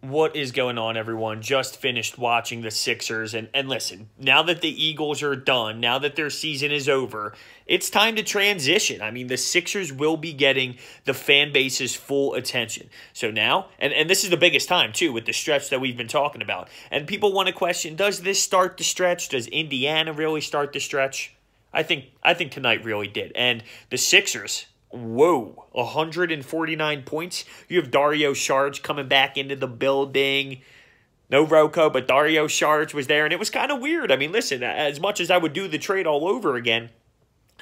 What is going on, everyone? Just finished watching the Sixers, and listen, now that the Eagles are done, now that their season is over, it's time to transition. I mean, the Sixers will be getting the fan base's full attention. So now, and this is the biggest time, too, with the stretch that we've been talking about. And people want to question, does this start the stretch? Does Indiana really start the stretch? I think tonight really did. And the Sixers, whoa, 149 points. You have Dario Saric coming back into the building. No Rocco, but Dario Saric was there, and it was kind of weird. I mean, listen, as much as I would do the trade all over again,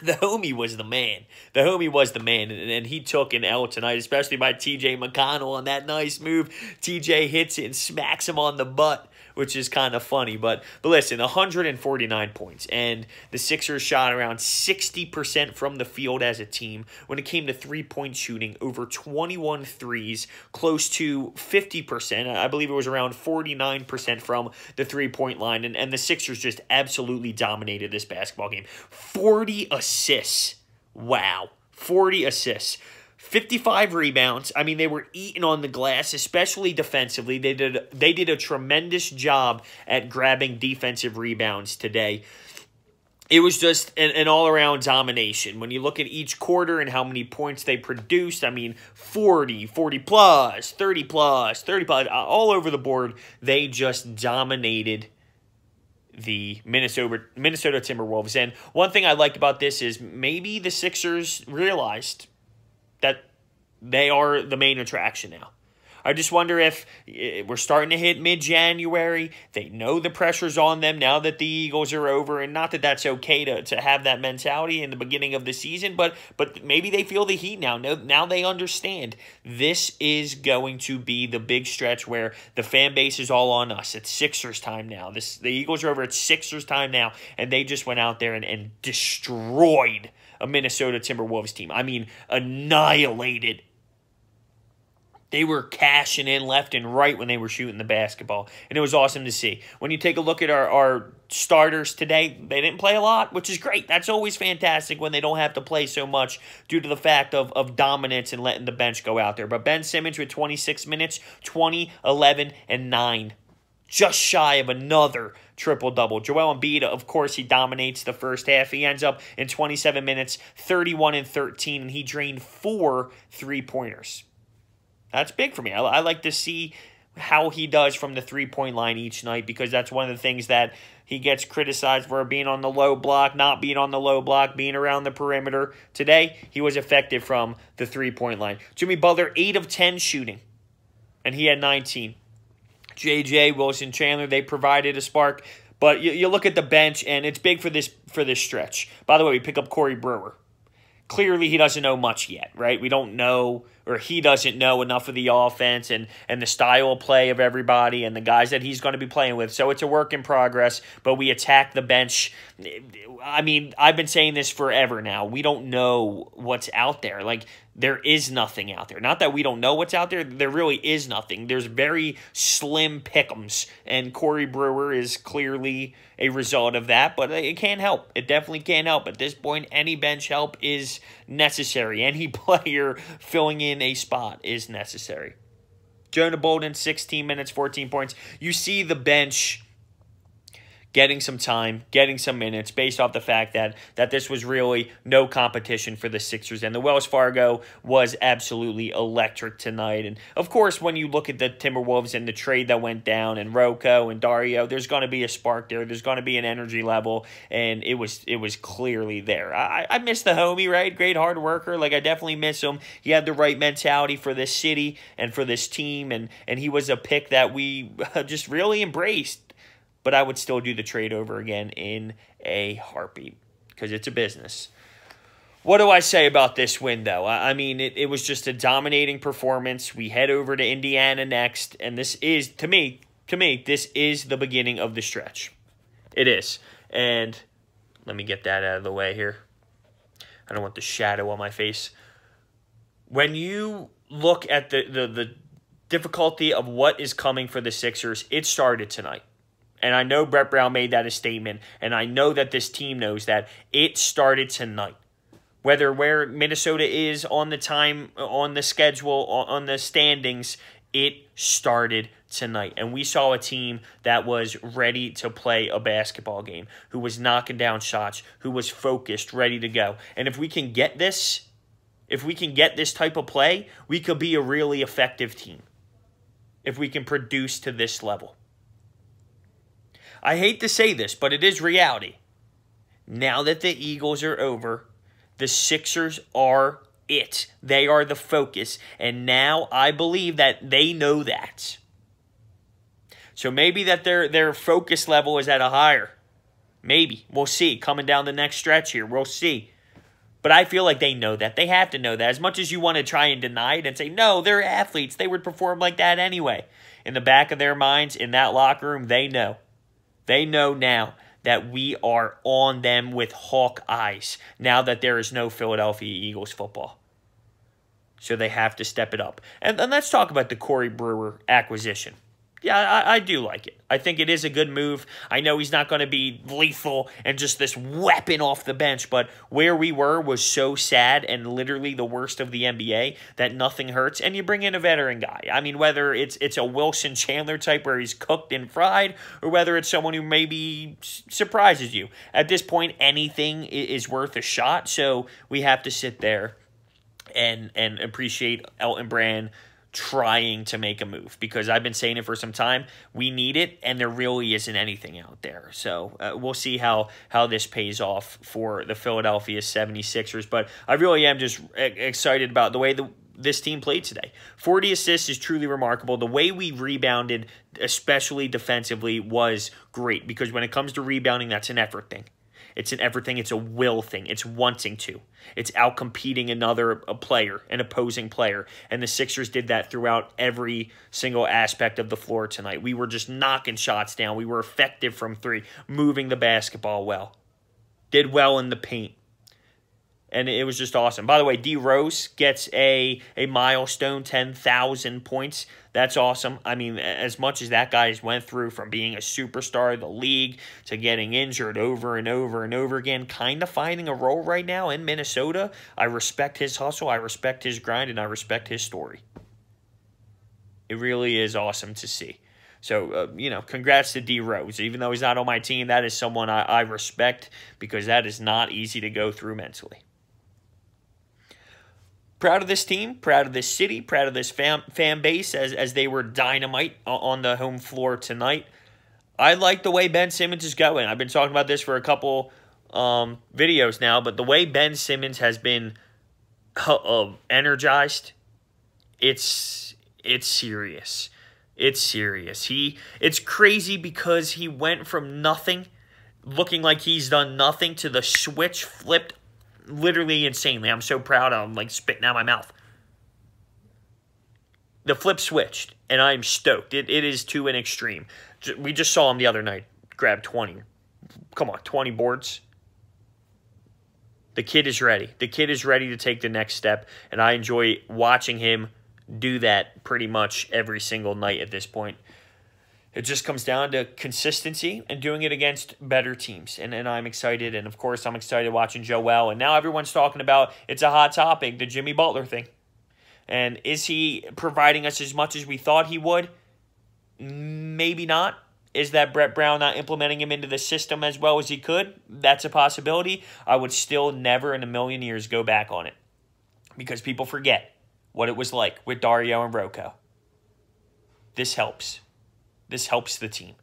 the homie was the man. The homie was the man, and he took an L tonight, especially by T.J. McConnell on that nice move. T.J. hits it and smacks him on the butt, which is kind of funny. But listen, 149 points, and the Sixers shot around 60% from the field as a team. When it came to three-point shooting, over 21 threes, close to 50%. I believe it was around 49% from the three-point line, and the Sixers just absolutely dominated this basketball game. 40 assists. Wow. 40 assists. 55 rebounds. I mean, they were eating on the glass, especially defensively. They did a tremendous job at grabbing defensive rebounds today. It was just an all-around domination. When you look at each quarter and how many points they produced, I mean, 40, 40-plus, 30-plus, 30-plus, all over the board. They just dominated the Minnesota Timberwolves. And one thing I liked about this is maybe the Sixers realized that they are the main attraction now. I just wonder if we're starting to hit mid-January. They know the pressure's on them now that the Eagles are over, and not that that's okay to have that mentality in the beginning of the season, but maybe they feel the heat now. Now they understand this is going to be the big stretch where the fan base is all on us. It's Sixers time now. The Eagles are over. It's Sixers time now, and they just went out there and destroyed a Minnesota Timberwolves team. I mean, annihilated. They were cashing in left and right when they were shooting the basketball, and it was awesome to see. When you take a look at our starters today, they didn't play a lot, which is great. That's always fantastic when they don't have to play so much due to the fact of dominance and letting the bench go out there. But Ben Simmons with 26 minutes, 20, 11, and 9. Just shy of another triple-double. Joel Embiid, of course, he dominates the first half. He ends up in 27 minutes, 31 and 13, and he drained 4 three-pointers. That's big for me. I like to see how he does from the three-point line each night, because that's one of the things that he gets criticized for, being on the low block, not being on the low block, being around the perimeter. Today, he was effective from the three-point line. Jimmy Butler, 8 of 10 shooting, and he had 19. J.J., Wilson, Chandler, they provided a spark. But you look at the bench, and it's big for this stretch. By the way, we pick up Corey Brewer. Clearly, he doesn't know much yet, right? We don't know, or he doesn't know enough of the offense and the style of play of everybody and the guys that he's going to be playing with. So it's a work in progress, but we attack the bench. I mean, I've been saying this forever now. We don't know what's out there. Like, there is nothing out there. Not that we don't know what's out there. There really is nothing. There's very slim pick'ems, and Corey Brewer is clearly a result of that, but it can't help. It definitely can't help. At this point, any bench help is necessary. Any player filling in a spot is necessary. Jonah Bolden, 16 minutes, 14 points. You see the bench getting some time, getting some minutes, based off the fact that this was really no competition for the Sixers. And the Wells Fargo was absolutely electric tonight. And, of course, when you look at the Timberwolves and the trade that went down, and Rocco and Dario, there's going to be a spark there. There's going to be an energy level, and it was clearly there. I miss the homie, right? Great hard worker. Like, I definitely miss him. He had the right mentality for this city and for this team, and he was a pick that we just really embraced. But I would still do the trade over again in a heartbeat, because it's a business. What do I say about this win, though? I mean, it was just a dominating performance. We head over to Indiana next, and this is, to me, this is the beginning of the stretch. It is. And let me get that out of the way here. I don't want the shadow on my face. When you look at the difficulty of what is coming for the Sixers, it started tonight. And I know Brett Brown made that a statement, and I know that this team knows that it started tonight. Whether where Minnesota is on the time, on the schedule, on the standings, it started tonight, and we saw a team that was ready to play a basketball game, who was knocking down shots, who was focused, ready to go. And if we can get this, type of play, we could be a really effective team. If we can produce to this level. I hate to say this, but it is reality. Now that the Eagles are over, the Sixers are it. They are the focus. And now I believe that they know that. So maybe that their focus level is at a higher. Maybe. We'll see. Coming down the next stretch here. We'll see. But I feel like they know that. They have to know that. As much as you want to try and deny it and say, no, they're athletes. They would perform like that anyway. In the back of their minds, in that locker room, they know. They know now that we are on them with hawk eyes now that there is no Philadelphia Eagles football. So they have to step it up. And let's talk about the Corey Brewer acquisition. Yeah, I do like it. I think it is a good move. I know he's not going to be lethal and just this weapon off the bench, but where we were was so sad and literally the worst of the NBA that nothing hurts, and you bring in a veteran guy. I mean, whether it's a Wilson Chandler type where he's cooked and fried, or whether it's someone who maybe surprises you. At this point, anything is worth a shot, so we have to sit there and appreciate Elton Brand trying to make a move, because I've been saying it for some time. We need it, and there really isn't anything out there. So we'll see how this pays off for the Philadelphia 76ers. But I really am just excited about the way this team played today. 40 assists is truly remarkable. The way we rebounded, especially defensively, was great, because when it comes to rebounding, that's an effort thing. It's an effort thing. It's a will thing. It's wanting to. It's out-competing a player, an opposing player. And the Sixers did that throughout every single aspect of the floor tonight. We were just knocking shots down. We were effective from three, moving the basketball well. Did well in the paint. And it was just awesome. By the way, D. Rose gets a milestone 10,000 points. That's awesome. I mean, as much as that guy went through from being a superstar of the league to getting injured over and over and over again, kind of finding a role right now in Minnesota, I respect his hustle, I respect his grind, and I respect his story. It really is awesome to see. So, congrats to D. Rose. Even though he's not on my team, that is someone I respect, because that is not easy to go through mentally. Proud of this team, proud of this city, proud of this fan base as they were dynamite on the home floor tonight. I like the way Ben Simmons is going. I've been talking about this for a couple videos now, but the way Ben Simmons has been energized, it's serious. It's serious. It's crazy because he went from nothing, looking like he's done nothing, to the switch flipped literally insanely. I'm so proud of him, like spitting out my mouth. The flip switched, and I'm stoked. It is to an extreme. We just saw him the other night grab 20. Come on, 20 boards. The kid is ready. The kid is ready to take the next step, and I enjoy watching him do that pretty much every single night at this point. It just comes down to consistency and doing it against better teams. And I'm excited. And, of course, I'm excited watching Joel. And now everyone's talking about, it's a hot topic, the Jimmy Butler thing. And is he providing us as much as we thought he would? Maybe not. Is that Brett Brown not implementing him into the system as well as he could? That's a possibility. I would still never in a million years go back on it, because people forget what it was like with Dario and Rocco. This helps. This helps the team.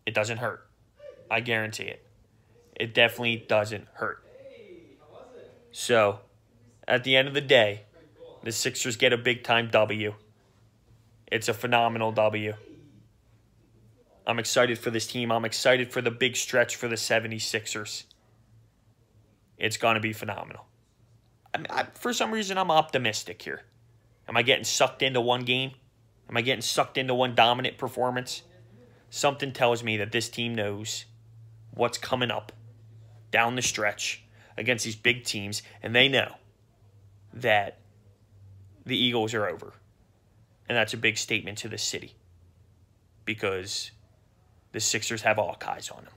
It doesn't hurt. I guarantee it. It definitely doesn't hurt. So, at the end of the day, the Sixers get a big-time W. It's a phenomenal W. I'm excited for this team. I'm excited for the big stretch for the 76ers. It's going to be phenomenal. For some reason, I'm optimistic here. Am I getting sucked into one game? Am I getting sucked into one dominant performance? Something tells me that this team knows what's coming up down the stretch against these big teams, and they know that the Eagles are over. And that's a big statement to the city, because the Sixers have all eyes on them.